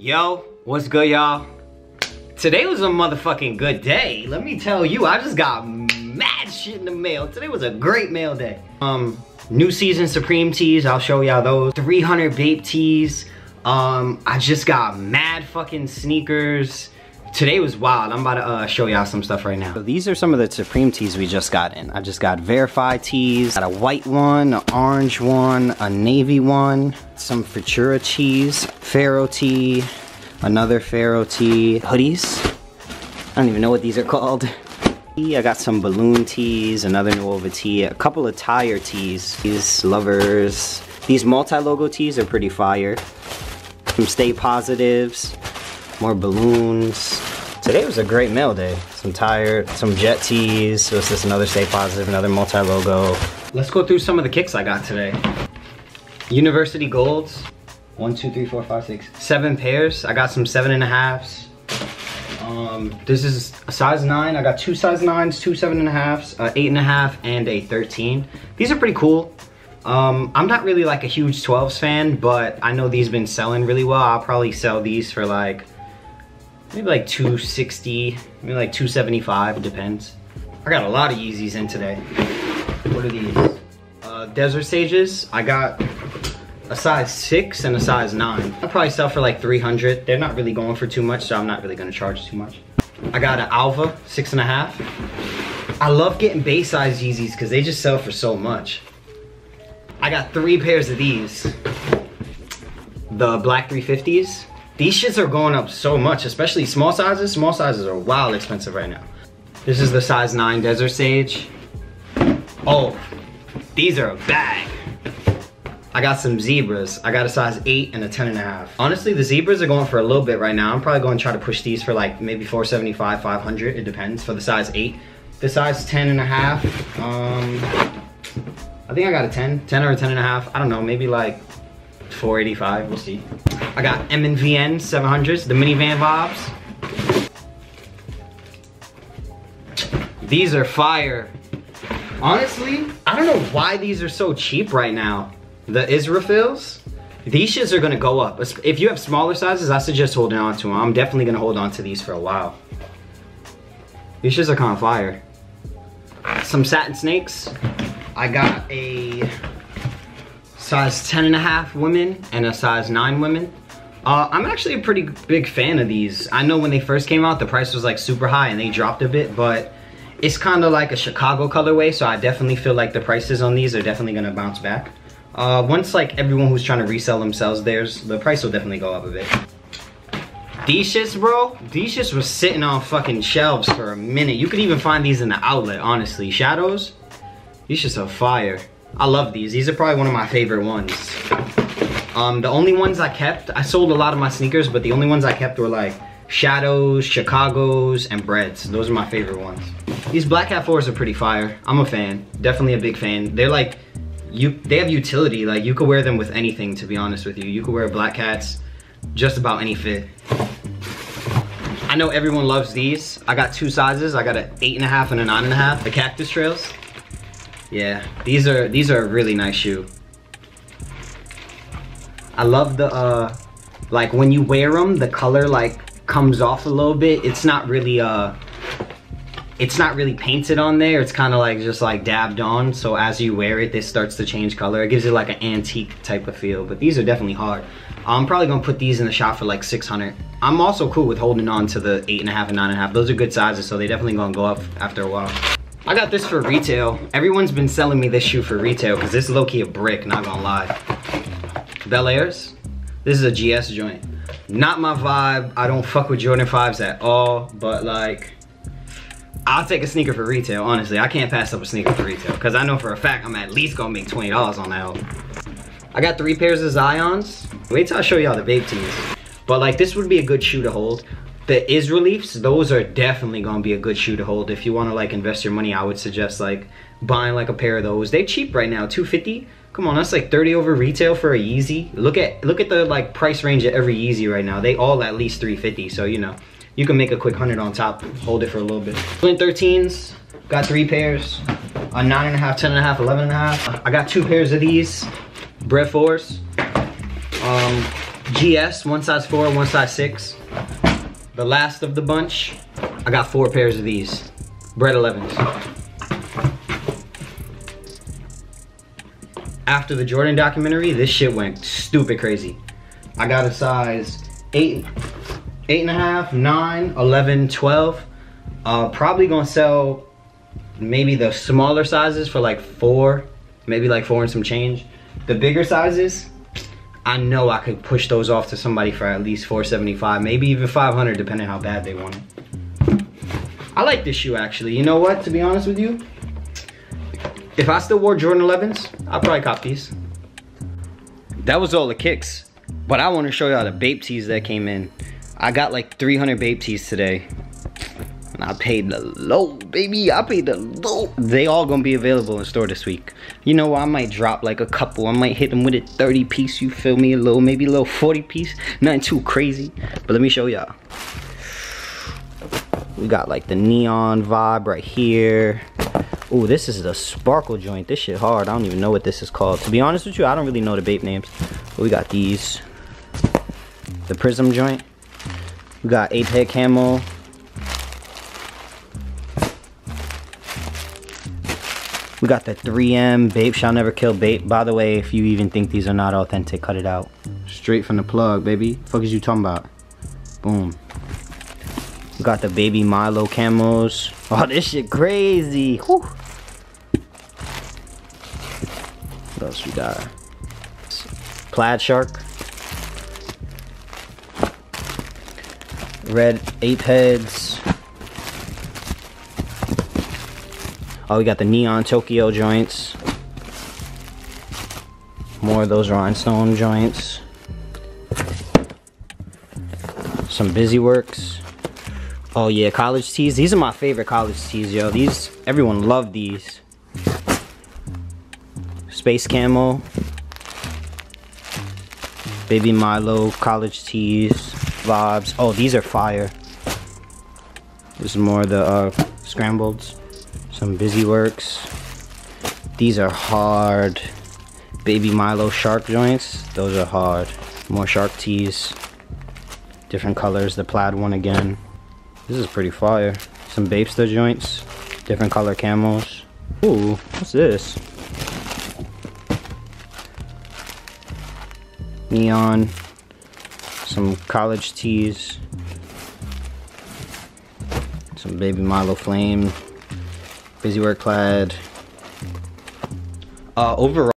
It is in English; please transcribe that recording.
Yo, what's good, y'all? Today was a motherfucking good day. Let me tell you, I just got mad shit in the mail. Today was a great mail day. New season Supreme tees, I'll show y'all those. 300 Bape tees. I just got mad fucking sneakers. Today was wild. I'm about to show y'all some stuff right now. So these are some of the Supreme tees we just got in. I just got verified tees. Got a white one, an orange one, a navy one, some Futura tees, Pharaoh tee, another Pharaoh tee, hoodies. I don't even know what these are called. I got some balloon tees, another Nuova tee, a couple of tire tees. These lovers. These multi-logo tees are pretty fire. Some Stay Positives. More balloons. Today was a great mail day. Some tire, some jet tees. So it's just another Stay Positive, another multi-logo. Let's go through some of the kicks I got today. University Golds. 1, 2, 3, 4, 5, 6, 7 pairs. I got some 7.5s. This is a size 9. I got 2 size 9s, 2 7.5s, 8.5, and a 13. These are pretty cool. I'm not really like a huge 12s fan, but I know these been selling really well. I'll probably sell these for like maybe like $260, maybe like $275, it depends. I got a lot of Yeezys in today. What are these? Desert Sages. I got a size 6 and a size 9. I'll probably sell for like 300. They're not really going for too much, so I'm not really gonna charge too much. I got an Alva 6.5. I love getting base size Yeezys because they just sell for so much. I got 3 pairs of these. The black 350s. These shits are going up so much, especially small sizes. Small sizes are wild expensive right now. This is the size 9 Desert Sage. Oh, these are a bag. I got some zebras. I got a size 8 and a 10.5. Honestly, the zebras are going for a little bit right now. I'm probably going to try to push these for like maybe $475, $500. It depends for the size 8. The size 10.5. I think I got a 10 or a 10.5. I don't know, maybe like $485, we'll see. I got M&VN 700s, the minivan vibes. These are fire. Honestly, I don't know why these are so cheap right now. The Israfils, these shits are gonna go up. If you have smaller sizes, I suggest holding on to them. I'm definitely gonna hold on to these for a while. These shits are kind of fire. Some satin snakes. I got a size 10.5 women and a size 9 women. I'm actually a pretty big fan of these. I know when they first came out, the price was like super high and they dropped a bit, but it's kind of like a Chicago colorway, so I definitely feel like the prices on these are definitely gonna bounce back. Once like everyone who's trying to resell themselves theirs, the price will definitely go up a bit. These shits, bro, these shits were sitting on fucking shelves for a minute. You could even find these in the outlet, honestly. Shadows, these shits are fire. I love these. These are probably one of my favorite ones. The only ones I kept, I sold a lot of my sneakers, but the only ones I kept were like Shadows, Chicagos, and Breads. Those are my favorite ones. These Black Hat 4s are pretty fire. I'm a fan, definitely a big fan. They're like, they have utility. Like you could wear them with anything, to be honest with you. You could wear Black Hats, just about any fit. I know everyone loves these. I got 2 sizes. I got an 8.5 and a 9.5. The Cactus Trails. Yeah, these are a really nice shoe. I love the like when you wear them, the color like comes off a little bit. It's not really painted on there. It's kind of like just like dabbed on. So as you wear it, this starts to change color. It gives it like an antique type of feel. But these are definitely hard. I'm probably gonna put these in the shop for like 600. I'm also cool with holding on to the 8.5 and 9.5. Those are good sizes, so they definitely gonna go up after a while. I got this for retail. Everyone's been selling me this shoe for retail because this is low-key a brick, not gonna lie. Bel Airs. This is a GS joint. Not my vibe. I don't fuck with Jordan 5s at all, but like, I'll take a sneaker for retail, honestly. I can't pass up a sneaker for retail because I know for a fact I'm at least gonna make $20 on that album. I got 3 pairs of Zions. Wait till I show y'all the Bape tees. But like, this would be a good shoe to hold. The Israeliefs, those are definitely gonna be a good shoe to hold. If you wanna like invest your money, I would suggest like buying like a pair of those. They're cheap right now, $250. Come on, that's like 30 over retail for a Yeezy. Look at the like price range of every Yeezy right now. They all at least 350, so you know, you can make a quick 100 on top, hold it for a little bit. Flint 13s, got 3 pairs, a 9.5, 10.5, 11.5. I got 2 pairs of these, Bread 4s. GS, one size 4, one size 6. The last of the bunch. I got 4 pairs of these. Bread 11s. After the Jordan documentary, this shit went stupid crazy. I got a size 8, 8.5, 9, 11, 12. Probably gonna sell maybe the smaller sizes for like 4, maybe like 4 and some change. The bigger sizes, I know I could push those off to somebody for at least $475, maybe even $500, depending how bad they want it. I like this shoe actually. You know what, to be honest with you, if I still wore Jordan 11s, I'd probably cop these. That was all the kicks, but I want to show y'all the Bape tees that came in. I got like 300 Bape tees today. And I paid the low, baby. I paid the low. They all gonna be available in store this week. You know, I might drop like a couple. I might hit them with a 30 piece, you feel me? Maybe a little 40 piece. Nothing too crazy. But let me show y'all. We got like the neon vibe right here. Ooh, this is the sparkle joint. This shit hard. I don't even know what this is called. To be honest with you, I don't really know the Bape names. But we got these. The prism joint. We got 8-head camo. We got the 3M Bape shall never kill Bape. By the way, if you even think these are not authentic, cut it out. Straight from the plug, baby. Fuck is you talking about? Boom. We got the baby Milo camos. Oh, this shit crazy. Whew. What else we got? Plaid Shark. Red ape heads. Oh, we got the neon Tokyo joints. More of those rhinestone joints. Some Busy Works. Oh yeah, college tees. These are my favorite college tees, yo. These, everyone loved these. Space camo. Baby Milo college tees vibes. Oh, these are fire. This is more of the scrambleds. Some Busy Works. These are hard. Baby Milo shark joints. Those are hard. More shark tees. Different colors. The plaid one again. This is pretty fire. Some Bapester joints. Different color camos. Ooh, what's this? Neon. Some college tees. Some Baby Milo flame. Busy Work plaid. Overall,